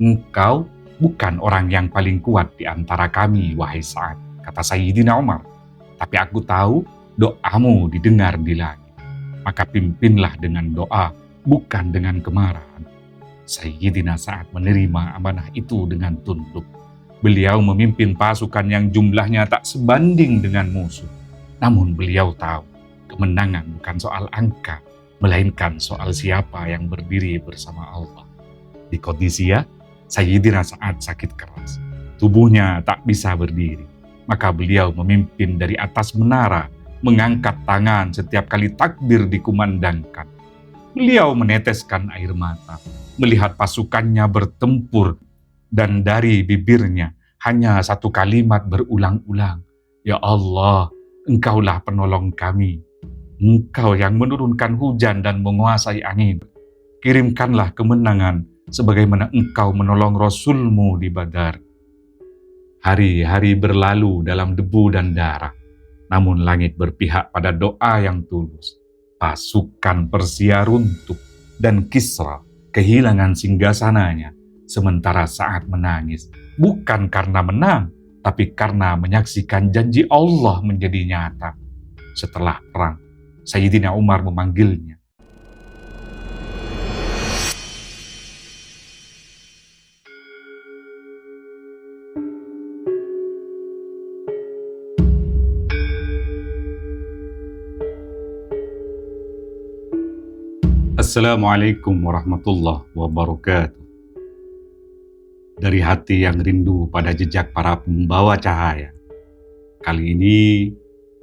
Engkau bukan orang yang paling kuat di antara kami, wahai Sa'ad, kata Sayyidina Umar. Tapi aku tahu doamu didengar di langit. Maka pimpinlah dengan doa, bukan dengan kemarahan. Sayyidina Sa'ad menerima amanah itu dengan tunduk. Beliau memimpin pasukan yang jumlahnya tak sebanding dengan musuh. Namun beliau tahu, kemenangan bukan soal angka, melainkan soal siapa yang berdiri bersama Allah. Di Qadisiyah, Sayyidina Sa'ad sakit keras. Tubuhnya tak bisa berdiri. Maka beliau memimpin dari atas menara, mengangkat tangan setiap kali takbir dikumandangkan. Beliau meneteskan air mata, melihat pasukannya bertempur, dan dari bibirnya hanya satu kalimat berulang-ulang. Ya Allah, Engkaulah penolong kami. Engkau yang menurunkan hujan dan menguasai angin. Kirimkanlah kemenangan sebagaimana Engkau menolong Rasul-Mu di Badar. Hari-hari berlalu dalam debu dan darah. Namun langit berpihak pada doa yang tulus. Pasukan Persia runtuh dan Kisra kehilangan singgasananya. Sementara Sa'ad menangis, bukan karena menang, tapi karena menyaksikan janji Allah menjadi nyata. Setelah perang, Sayyidina Umar memanggilnya. Assalamualaikum warahmatullahi wabarakatuh. Dari hati yang rindu pada jejak para pembawa cahaya, kali ini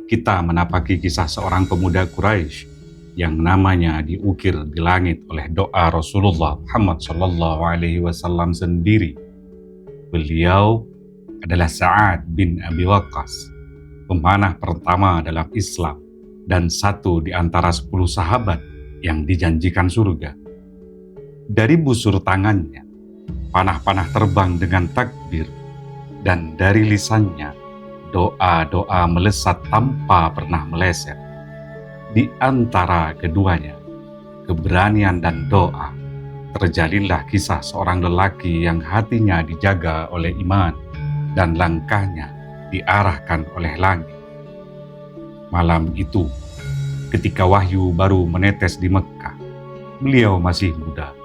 kita menapaki kisah seorang pemuda Quraisy yang namanya diukir di langit oleh doa Rasulullah Muhammad SAW sendiri. Beliau adalah Sa'ad bin Abi Waqqas, pemanah pertama dalam Islam dan satu di antara 10 sahabat yang dijanjikan surga. Dari busur tangannya, panah-panah terbang dengan takbir, dan dari lisannya, doa-doa melesat tanpa pernah meleset. Di antara keduanya, keberanian dan doa, terjalinlah kisah seorang lelaki yang hatinya dijaga oleh iman dan langkahnya diarahkan oleh langit. Malam itu, ketika wahyu baru menetes di Mekah, beliau masih muda,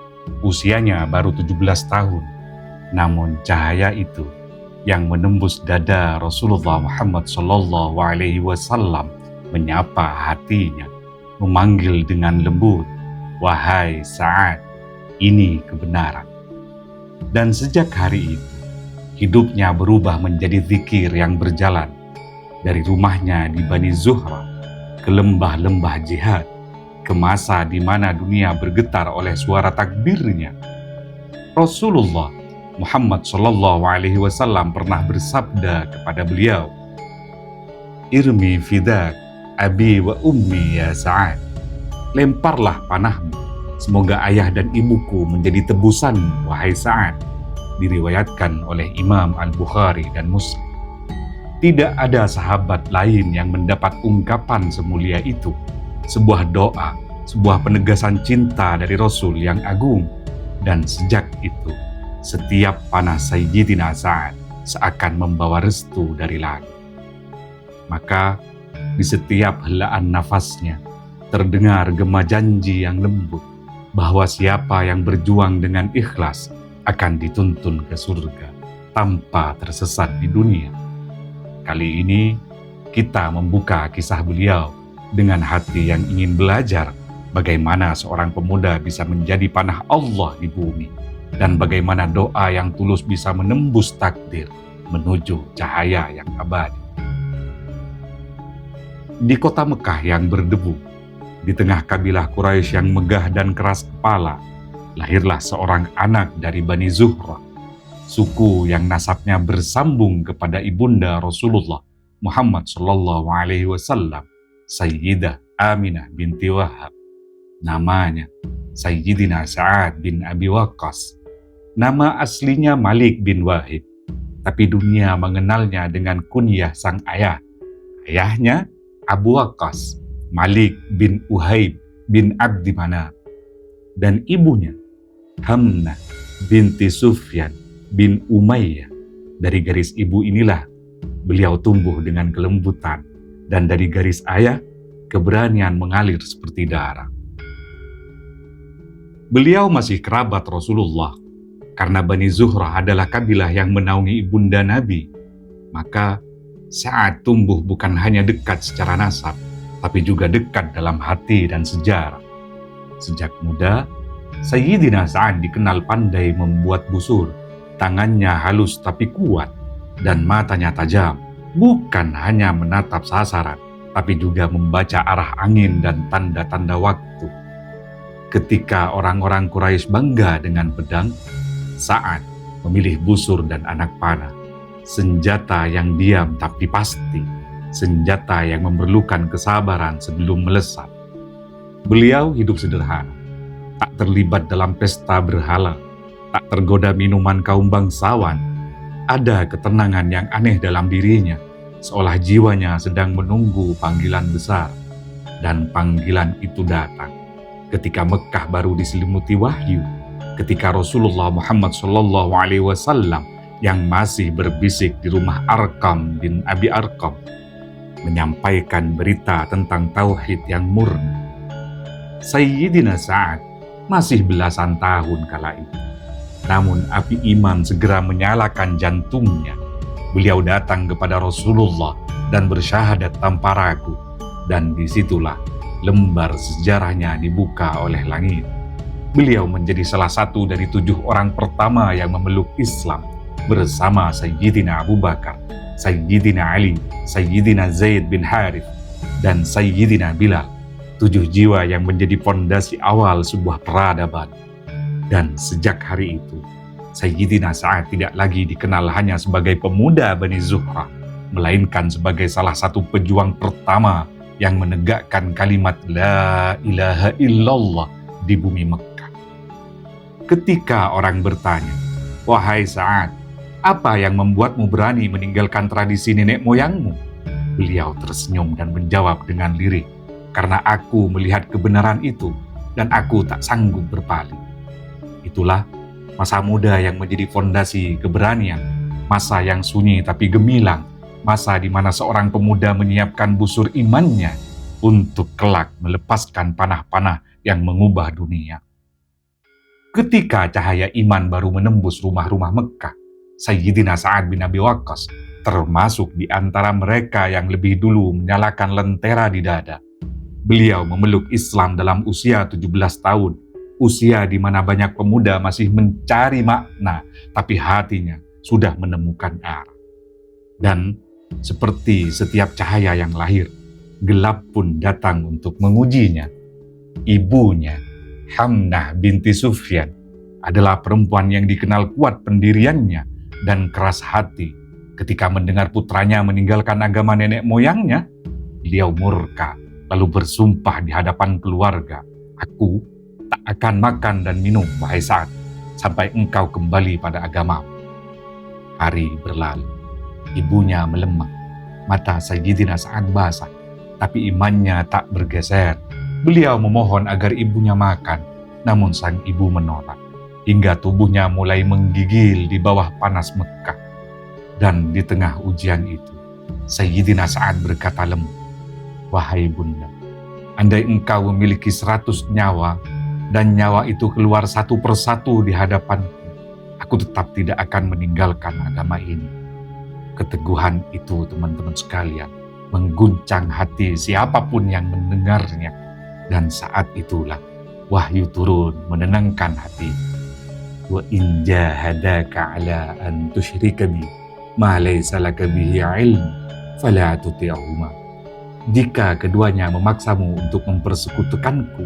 usianya baru 17 tahun. Namun cahaya itu yang menembus dada Rasulullah Muhammad SAW menyapa hatinya, memanggil dengan lembut, "Wahai Sa'ad, ini kebenaran." Dan sejak hari itu, hidupnya berubah menjadi zikir yang berjalan dari rumahnya di Bani Zuhra ke lembah-lembah jihad, ke masa di mana dunia bergetar oleh suara takbirnya. Rasulullah Muhammad SAW pernah bersabda kepada beliau, "Irmi fidak abi wa ummi ya Sa'ad." Lemparlah panahmu, semoga ayah dan ibuku menjadi tebusan, wahai Sa'ad. Diriwayatkan oleh Imam Al-Bukhari dan Muslim. Tidak ada sahabat lain yang mendapat ungkapan semulia itu. Sebuah doa, sebuah penegasan cinta dari Rasul yang agung. Dan sejak itu, setiap panah Sayyidina Sa'ad seakan membawa restu dari langit. Maka, di setiap helaan nafasnya, terdengar gema janji yang lembut, bahwa siapa yang berjuang dengan ikhlas akan dituntun ke surga, tanpa tersesat di dunia. Kali ini, kita membuka kisah beliau dengan hati yang ingin belajar bagaimana seorang pemuda bisa menjadi panah Allah di bumi, dan bagaimana doa yang tulus bisa menembus takdir menuju cahaya yang abadi. Di kota Mekah yang berdebu, di tengah kabilah Quraisy yang megah dan keras kepala, lahirlah seorang anak dari Bani Zuhra, suku yang nasabnya bersambung kepada ibunda Rasulullah Muhammad SAW, Sayyidah Aminah binti Wahab. Namanya Sayyidina Sa'ad bin Abi Waqqas. Nama aslinya Malik bin Wahib, tapi dunia mengenalnya dengan kunyah sang ayah. Ayahnya Abu Waqqas, Malik bin Uhaib bin Abdi Manaf, dan ibunya Hamnah binti Sufyan bin Umayyah. Dari garis ibu inilah beliau tumbuh dengan kelembutan, dan dari garis ayah keberanian mengalir seperti darah. Beliau masih kerabat Rasulullah karena Bani Zuhrah adalah kabilah yang menaungi ibunda Nabi. Maka Sa'ad tumbuh bukan hanya dekat secara nasab, tapi juga dekat dalam hati dan sejarah. Sejak muda, Sayyidina Sa'ad dikenal pandai membuat busur. Tangannya halus tapi kuat, dan matanya tajam. Bukan hanya menatap sasaran, tapi juga membaca arah angin dan tanda-tanda waktu. Ketika orang-orang Quraisy bangga dengan pedang, Sa'ad memilih busur dan anak panah. Senjata yang diam tapi pasti. Senjata yang memerlukan kesabaran sebelum melesat. Beliau hidup sederhana, tak terlibat dalam pesta berhala, tak tergoda minuman kaum bangsawan. Ada ketenangan yang aneh dalam dirinya, seolah jiwanya sedang menunggu panggilan besar. Dan panggilan itu datang ketika Mekah baru diselimuti wahyu, ketika Rasulullah Muhammad SAW yang masih berbisik di rumah Arqam bin Abi Arqam menyampaikan berita tentang tauhid yang murni. Sayyidina Sa'ad masih belasan tahun kala itu. Namun api iman segera menyalakan jantungnya. Beliau datang kepada Rasulullah dan bersyahadat tanpa ragu. Dan disitulah lembar sejarahnya dibuka oleh langit. Beliau menjadi salah satu dari 7 orang pertama yang memeluk Islam bersama Sayyidina Abu Bakar, Sayyidina Ali, Sayyidina Zaid bin Harith, dan Sayyidina Bilal. 7 jiwa yang menjadi fondasi awal sebuah peradaban. Dan sejak hari itu, Sayyidina Sa'ad tidak lagi dikenal hanya sebagai pemuda Bani Zuhrah, melainkan sebagai salah satu pejuang pertama yang menegakkan kalimat La ilaha illallah di bumi Mekah. Ketika orang bertanya, "Wahai Sa'ad, apa yang membuatmu berani meninggalkan tradisi nenek moyangmu?" Beliau tersenyum dan menjawab dengan lirih, "Karena aku melihat kebenaran itu dan aku tak sanggup berpaling." Itulah masa muda yang menjadi fondasi keberanian, masa yang sunyi tapi gemilang, masa di mana seorang pemuda menyiapkan busur imannya untuk kelak melepaskan panah-panah yang mengubah dunia. Ketika cahaya iman baru menembus rumah-rumah Mekah, Sayyidina Sa'ad bin Abi Waqqas termasuk di antara mereka yang lebih dulu menyalakan lentera di dada. Beliau memeluk Islam dalam usia 17 tahun, usia di mana banyak pemuda masih mencari makna, tapi hatinya sudah menemukan arah. Dan seperti setiap cahaya yang lahir, gelap pun datang untuk mengujinya. Ibunya, Hamnah binti Sufyan, adalah perempuan yang dikenal kuat pendiriannya dan keras hati. Ketika mendengar putranya meninggalkan agama nenek moyangnya, beliau murka, lalu bersumpah di hadapan keluarga, "Aku tak akan makan dan minum, wahai Sa'ad, sampai engkau kembali pada agamamu." Hari berlalu, ibunya melemah, mata Sayyidina Sa'ad basah, tapi imannya tak bergeser. Beliau memohon agar ibunya makan, namun sang ibu menolak, hingga tubuhnya mulai menggigil di bawah panas Mekah. Dan di tengah ujian itu, Sayyidina Sa'ad berkata lembut, "Wahai bunda, andai engkau memiliki 100 nyawa, dan nyawa itu keluar satu persatu di hadapanku, aku tetap tidak akan meninggalkan agama ini." Keteguhan itu, teman-teman sekalian, mengguncang hati siapapun yang mendengarnya. Dan saat itulah wahyu turun menenangkan hati. "Wa in jahadaka ala an tusyrika bi ma laysa laka bihi ilm fala tuti'huma." Jika keduanya memaksamu untuk mempersekutukanku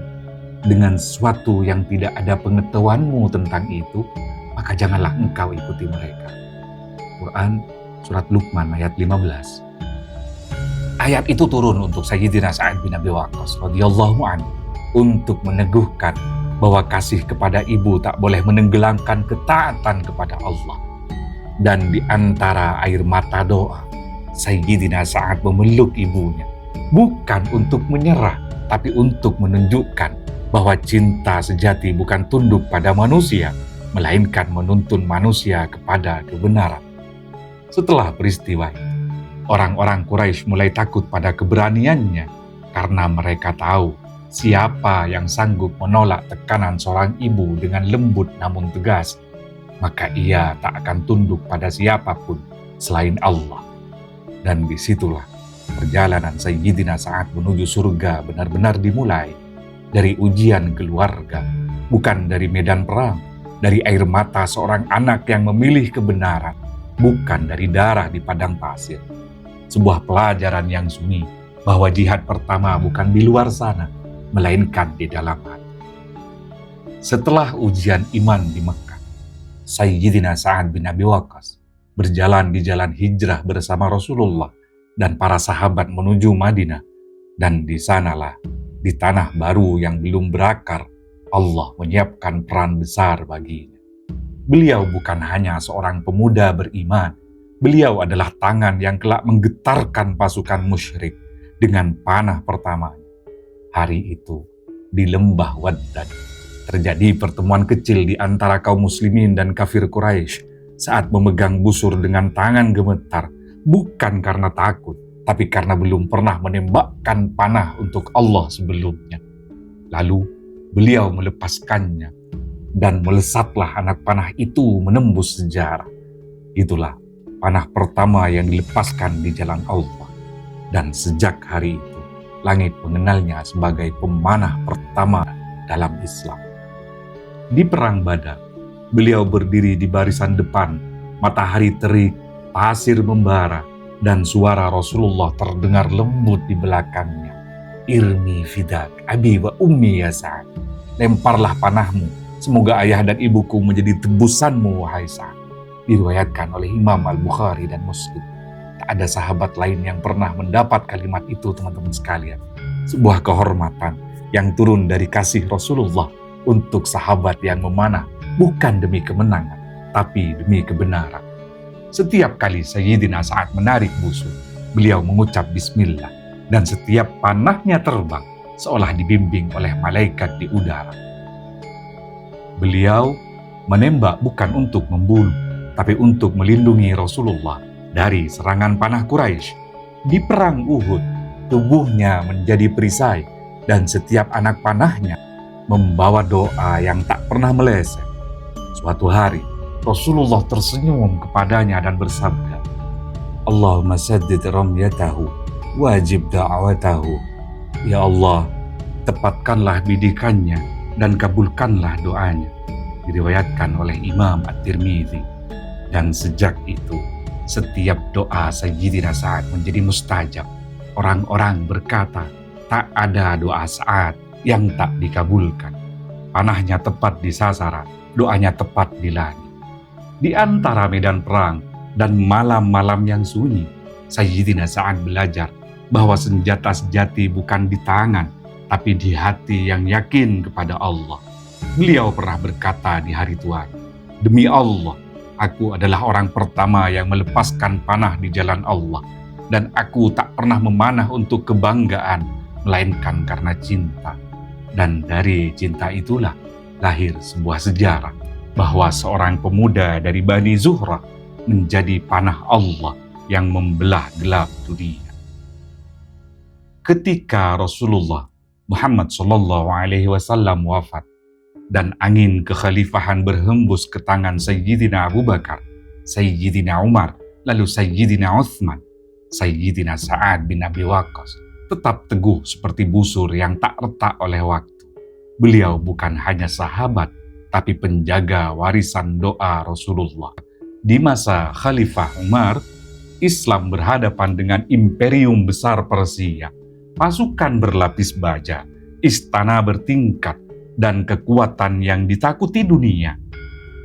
dengan sesuatu yang tidak ada pengetahuanmu tentang itu, maka janganlah engkau ikuti mereka. Quran Surat Luqman ayat 15. Ayat itu turun untuk Sayyidina Sa'ad bin Abi Waqqas radhiyallahu anhu untuk meneguhkan bahwa kasih kepada ibu tak boleh menenggelamkan ketaatan kepada Allah. Dan di antara air mata doa, Sayyidina Sa'ad memeluk ibunya, bukan untuk menyerah, tapi untuk menunjukkan bahwa cinta sejati bukan tunduk pada manusia, melainkan menuntun manusia kepada kebenaran. Setelah peristiwa itu, orang-orang Quraisy mulai takut pada keberaniannya karena mereka tahu siapa yang sanggup menolak tekanan seorang ibu dengan lembut namun tegas, maka ia tak akan tunduk pada siapapun selain Allah. Dan disitulah perjalanan Sayyidina Sa'ad menuju surga benar-benar dimulai. Dari ujian keluarga, bukan dari medan perang, dari air mata seorang anak yang memilih kebenaran, bukan dari darah di padang pasir. Sebuah pelajaran yang sunyi bahwa jihad pertama bukan di luar sana, melainkan di dalam hati. Setelah ujian iman di Mekah, Sayyidina Sa'ad bin Abi Waqqas berjalan di jalan hijrah bersama Rasulullah dan para sahabat menuju Madinah. Dan di sanalah, di tanah baru yang belum berakar, Allah menyiapkan peran besar baginya. Beliau bukan hanya seorang pemuda beriman, beliau adalah tangan yang kelak menggetarkan pasukan musyrik dengan panah pertamanya. Hari itu, di lembah Waddad, terjadi pertemuan kecil di antara kaum muslimin dan kafir Quraisy saat memegang busur dengan tangan gemetar, bukan karena takut, tapi karena belum pernah menembakkan panah untuk Allah sebelumnya. Lalu beliau melepaskannya, dan melesatlah anak panah itu menembus sejarah. Itulah panah pertama yang dilepaskan di jalan Allah. Dan sejak hari itu, langit mengenalnya sebagai pemanah pertama dalam Islam. Di Perang Badar, beliau berdiri di barisan depan, matahari terik, pasir membara, dan suara Rasulullah terdengar lembut di belakangnya. Irmi fidak, abi wa ummi ya Sa'ad. Lemparlah panahmu, semoga ayah dan ibuku menjadi tebusanmu, wahai Sa'ad. Diriwayatkan oleh Imam Al-Bukhari dan Muslim. Tak ada sahabat lain yang pernah mendapat kalimat itu, teman-teman sekalian. Sebuah kehormatan yang turun dari kasih Rasulullah untuk sahabat yang memanah, bukan demi kemenangan, tapi demi kebenaran. Setiap kali Sayyidina Sa'ad menarik busur, beliau mengucap bismillah, dan setiap panahnya terbang seolah dibimbing oleh malaikat di udara. Beliau menembak bukan untuk membunuh, tapi untuk melindungi Rasulullah dari serangan panah Quraisy. Di perang Uhud, tubuhnya menjadi perisai, dan setiap anak panahnya membawa doa yang tak pernah meleset. Suatu hari, Rasulullah tersenyum kepadanya dan bersabda, Allahumma saddid ramyatahu, wajib da'awatahu. Ya Allah, tepatkanlah bidikannya dan kabulkanlah doanya. Diriwayatkan oleh Imam At-Tirmidzi. Dan sejak itu, setiap doa Sayyidina Sa'ad menjadi mustajab. Orang-orang berkata, tak ada doa Sa'ad yang tak dikabulkan. Panahnya tepat di sasaran, doanya tepat di langit. Di antara medan perang dan malam-malam yang sunyi, Sayyidina Sa'ad belajar bahwa senjata sejati bukan di tangan, tapi di hati yang yakin kepada Allah. Beliau pernah berkata di hari tua, demi Allah, aku adalah orang pertama yang melepaskan panah di jalan Allah, dan aku tak pernah memanah untuk kebanggaan, melainkan karena cinta. Dan dari cinta itulah lahir sebuah sejarah bahwa seorang pemuda dari Bani Zuhrah menjadi panah Allah yang membelah gelap dunia. Ketika Rasulullah Muhammad SAW wafat dan angin kekhalifahan berhembus ke tangan Sayyidina Abu Bakar, Sayyidina Umar, lalu Sayyidina Uthman, Sayyidina Sa'ad bin Abi Waqqas tetap teguh seperti busur yang tak retak oleh waktu. Beliau bukan hanya sahabat, tapi penjaga warisan doa Rasulullah. Di masa Khalifah Umar, Islam berhadapan dengan imperium besar Persia, pasukan berlapis baja, istana bertingkat, dan kekuatan yang ditakuti dunia.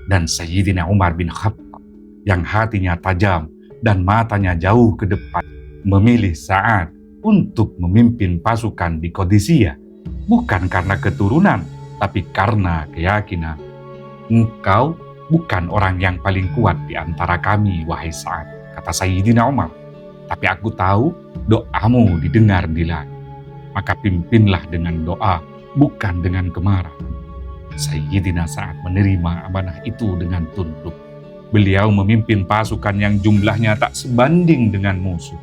Dan Sayyidina Umar bin Khattab, yang hatinya tajam dan matanya jauh ke depan, memilih Sa'ad untuk memimpin pasukan di Qadisiyah, bukan karena keturunan, tapi karena keyakinan. Engkau bukan orang yang paling kuat di antara kami, wahai Sa'ad, kata Sayyidina Umar. Tapi aku tahu doamu didengar di langit. Maka pimpinlah dengan doa, bukan dengan kemarahan. Sayyidina Sa'ad menerima amanah itu dengan tunduk. Beliau memimpin pasukan yang jumlahnya tak sebanding dengan musuh.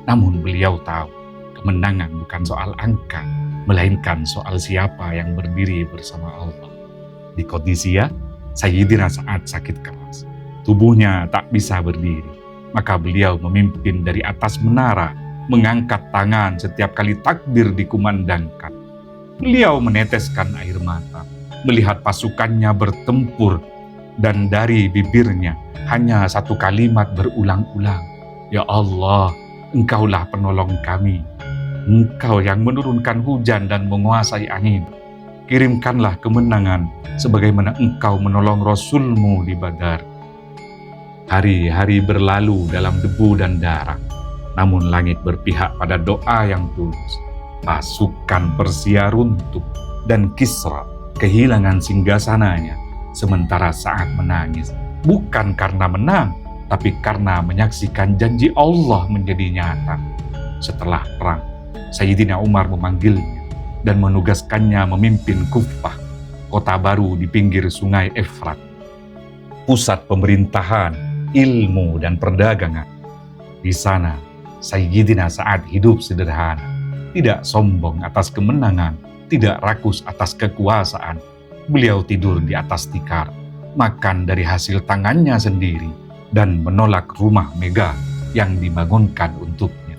Namun beliau tahu, kemenangan bukan soal angka, melainkan soal siapa yang berdiri bersama Allah. Di Qadisiyah, Sayyidina Sa'ad sakit keras. Tubuhnya tak bisa berdiri. Maka beliau memimpin dari atas menara, mengangkat tangan setiap kali takbir dikumandangkan. Beliau meneteskan air mata, melihat pasukannya bertempur, dan dari bibirnya hanya satu kalimat berulang-ulang. Ya Allah, Engkaulah penolong kami. Engkau yang menurunkan hujan dan menguasai angin. Kirimkanlah kemenangan sebagaimana Engkau menolong Rasul-Mu di Badar. Hari-hari berlalu dalam debu dan darah, namun langit berpihak pada doa yang tulus. Pasukan Persia runtuh dan Kisra kehilangan singgasananya, sementara Sa'ad menangis, bukan karena menang, tapi karena menyaksikan janji Allah menjadi nyata. Setelah perang, Sayyidina Umar memanggilnya dan menugaskannya memimpin Kufah, kota baru di pinggir sungai Efrat, pusat pemerintahan, ilmu, dan perdagangan. Di sana, Sayyidina Sa'ad hidup sederhana, tidak sombong atas kemenangan, tidak rakus atas kekuasaan. Beliau tidur di atas tikar, makan dari hasil tangannya sendiri, dan menolak rumah megah yang dibangunkan untuknya.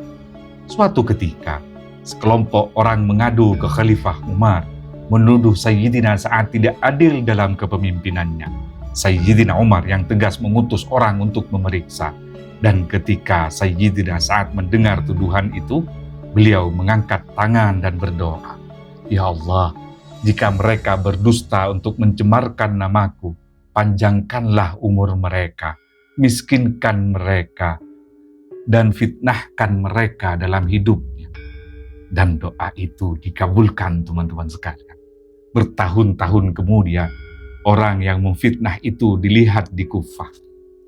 Suatu ketika, sekelompok orang mengadu ke Khalifah Umar, menuduh Sayyidina Sa'ad tidak adil dalam kepemimpinannya. Sayyidina Umar yang tegas mengutus orang untuk memeriksa. Dan ketika Sayyidina Sa'ad mendengar tuduhan itu, beliau mengangkat tangan dan berdoa, Ya Allah, jika mereka berdusta untuk mencemarkan namaku, panjangkanlah umur mereka, miskinkan mereka, dan fitnahkan mereka dalam hidupnya. Dan doa itu dikabulkan, teman-teman sekalian. Bertahun-tahun kemudian, orang yang memfitnah itu dilihat di Kufah,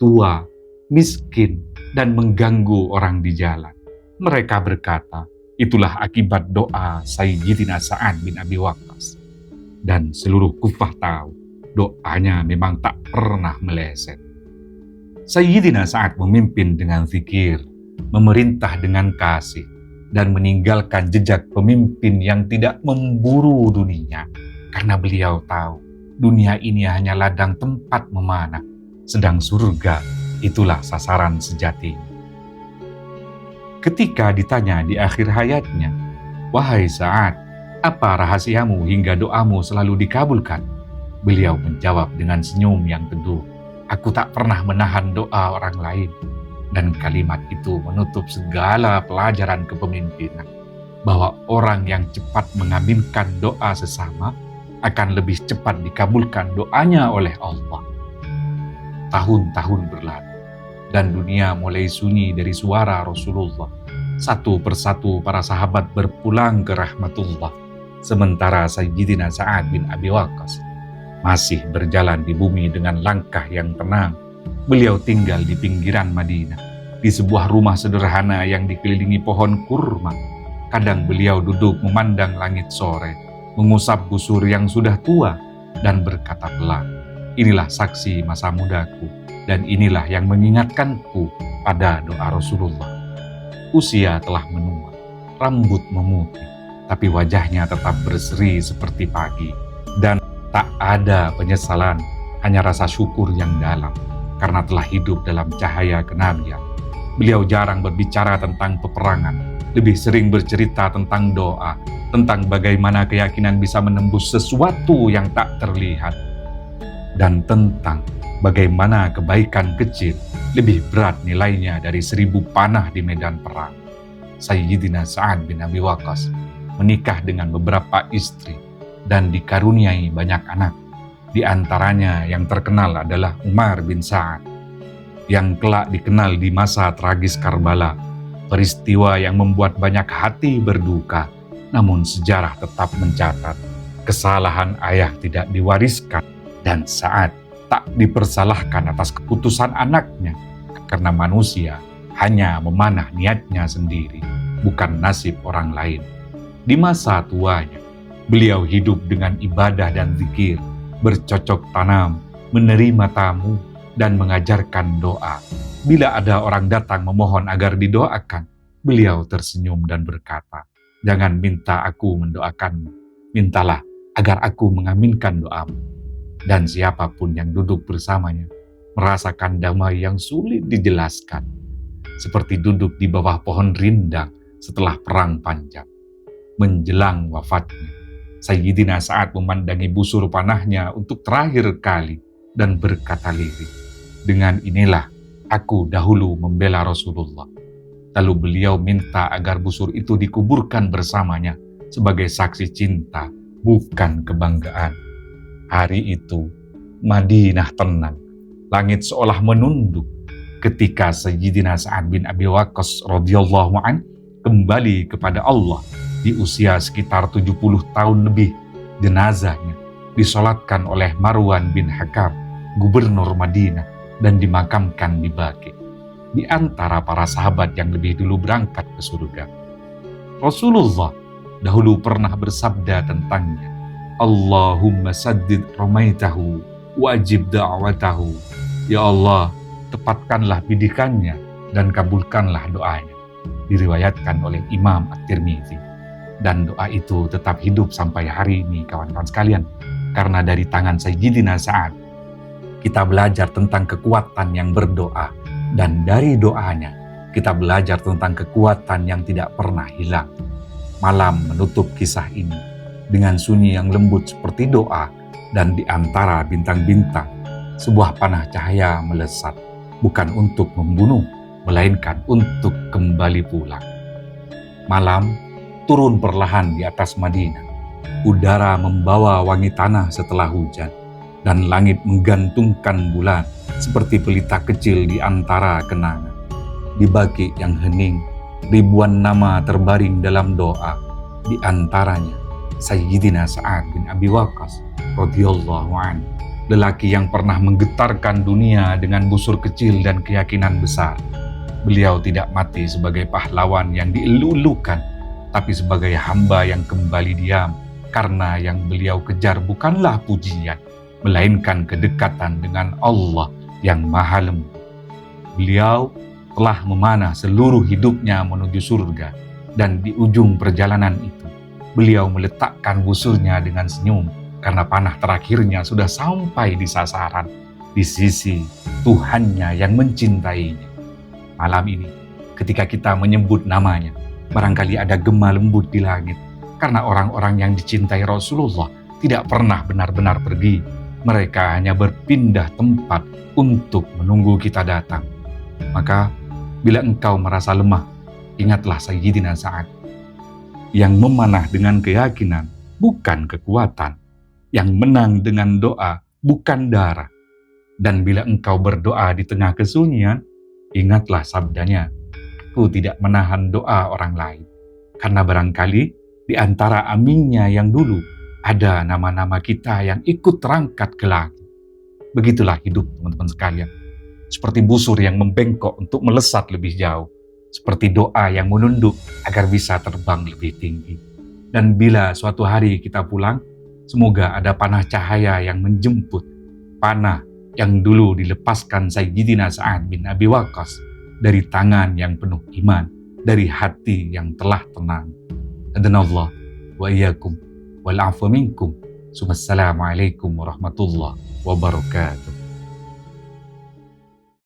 tua, miskin, dan mengganggu orang di jalan. Mereka berkata, itulah akibat doa Sayyidina Sa'ad bin Abi Waqqas. Dan seluruh Kufah tahu, doanya memang tak pernah meleset. Sayyidina Sa'ad memimpin dengan zikir, memerintah dengan kasih, dan meninggalkan jejak pemimpin yang tidak memburu dunia. Karena beliau tahu, dunia ini hanya ladang tempat memanah, sedang surga itulah sasaran sejatinya. Ketika ditanya di akhir hayatnya, Wahai Sa'ad, apa rahasiamu hingga doamu selalu dikabulkan? Beliau menjawab dengan senyum yang teduh, Aku tak pernah menahan doa orang lain. Dan kalimat itu menutup segala pelajaran kepemimpinan, bahwa orang yang cepat mengaminkan doa sesama akan lebih cepat dikabulkan doanya oleh Allah. Tahun-tahun berlalu, dan dunia mulai sunyi dari suara Rasulullah. Satu persatu para sahabat berpulang ke rahmatullah, sementara Sayyidina Sa'ad bin Abi Waqqas masih berjalan di bumi dengan langkah yang tenang. Beliau tinggal di pinggiran Madinah, di sebuah rumah sederhana yang dikelilingi pohon kurma. Kadang beliau duduk memandang langit sore, mengusap busur yang sudah tua, dan berkata pelan, Inilah saksi masa mudaku, dan inilah yang mengingatkanku pada doa Rasulullah. Usia telah menua, rambut memutih, tapi wajahnya tetap berseri seperti pagi, dan tak ada penyesalan, hanya rasa syukur yang dalam, karena telah hidup dalam cahaya kenabian. Beliau jarang berbicara tentang peperangan, lebih sering bercerita tentang doa, tentang bagaimana keyakinan bisa menembus sesuatu yang tak terlihat, dan tentang bagaimana kebaikan kecil lebih berat nilainya dari 1000 panah di medan perang. Sayyidina Sa'ad bin Abi Waqqas menikah dengan beberapa istri dan dikaruniai banyak anak. Di antaranya yang terkenal adalah Umar bin Sa'ad, yang kelak dikenal di masa tragis Karbala, peristiwa yang membuat banyak hati berduka. Namun sejarah tetap mencatat, kesalahan ayah tidak diwariskan, dan Sa'ad tak dipersalahkan atas keputusan anaknya, karena manusia hanya memanah niatnya sendiri, bukan nasib orang lain. Di masa tuanya, beliau hidup dengan ibadah dan zikir, bercocok tanam, menerima tamu, dan mengajarkan doa. Bila ada orang datang memohon agar didoakan, beliau tersenyum dan berkata, "Jangan minta aku mendoakanmu, mintalah agar aku mengaminkan doamu." Dan siapapun yang duduk bersamanya merasakan damai yang sulit dijelaskan, seperti duduk di bawah pohon rindang setelah perang panjang. Menjelang wafatnya, Sayyidina Sa'ad memandangi busur panahnya untuk terakhir kali dan berkata lirih, "Dengan inilah aku dahulu membela Rasulullah." Lalu beliau minta agar busur itu dikuburkan bersamanya sebagai saksi cinta, bukan kebanggaan. Hari itu, Madinah tenang. Langit seolah menunduk ketika Sayyidina Sa'ad bin Abi Waqqas radhiyallahu an kembali kepada Allah di usia sekitar 70 tahun lebih. Jenazahnya disolatkan oleh Marwan bin Hakam, gubernur Madinah, dan dimakamkan di Baqi, di antara para sahabat yang lebih dulu berangkat ke surga. Rasulullah dahulu pernah bersabda tentangnya, "Allahumma saddid ramaitahu, wajib da'watahu." Ya Allah, tepatkanlah bidikannya dan kabulkanlah doanya. Diriwayatkan oleh Imam At-Tirmidzi. Dan doa itu tetap hidup sampai hari ini, kawan-kawan sekalian. Karena dari tangan Sayyidina Sa'ad, kita belajar tentang kekuatan yang berdoa. Dan dari doanya, kita belajar tentang kekuatan yang tidak pernah hilang. Malam menutup kisah ini dengan sunyi yang lembut seperti doa, dan di antara bintang-bintang, sebuah panah cahaya melesat, bukan untuk membunuh, melainkan untuk kembali pulang. Malam turun perlahan di atas Madinah. Udara membawa wangi tanah setelah hujan, dan langit menggantungkan bulan seperti pelita kecil di antara kenangan. Di Baqi yang hening, ribuan nama terbaring dalam doa, di antaranya Sayyidina Sa'ad bin Abi Waqqas radhiyallahu anhu, lelaki yang pernah menggetarkan dunia dengan busur kecil dan keyakinan besar. Beliau tidak mati sebagai pahlawan yang dielu-elukan, tapi sebagai hamba yang kembali diam, karena yang beliau kejar bukanlah pujian, melainkan kedekatan dengan Allah yang Maha Lembut. Beliau telah memanah seluruh hidupnya menuju surga, dan di ujung perjalanan itu, beliau meletakkan busurnya dengan senyum, karena panah terakhirnya sudah sampai di sasaran, di sisi Tuhannya yang mencintainya. Malam ini, ketika kita menyebut namanya, barangkali ada gema lembut di langit, karena orang-orang yang dicintai Rasulullah tidak pernah benar-benar pergi. Mereka hanya berpindah tempat untuk menunggu kita datang. Maka, bila engkau merasa lemah, ingatlah Sayyidina Sa'ad, yang memanah dengan keyakinan, bukan kekuatan, yang menang dengan doa, bukan darah. Dan bila engkau berdoa di tengah kesunyian, ingatlah sabdanya, "Aku tidak menahan doa orang lain." Karena barangkali di antara aminnya yang dulu, ada nama-nama kita yang ikut terangkat ke langit. Begitulah hidup, teman-teman sekalian. Seperti busur yang membengkok untuk melesat lebih jauh. Seperti doa yang menunduk agar bisa terbang lebih tinggi. Dan bila suatu hari kita pulang, semoga ada panah cahaya yang menjemput. Panah yang dulu dilepaskan Sayyidina Sa'ad bin Abi Waqqas dari tangan yang penuh iman, dari hati yang telah tenang. Adanallah wa iyyakum wal 'afwa minkum. Assalamualaikum warahmatullahi wabarakatuh.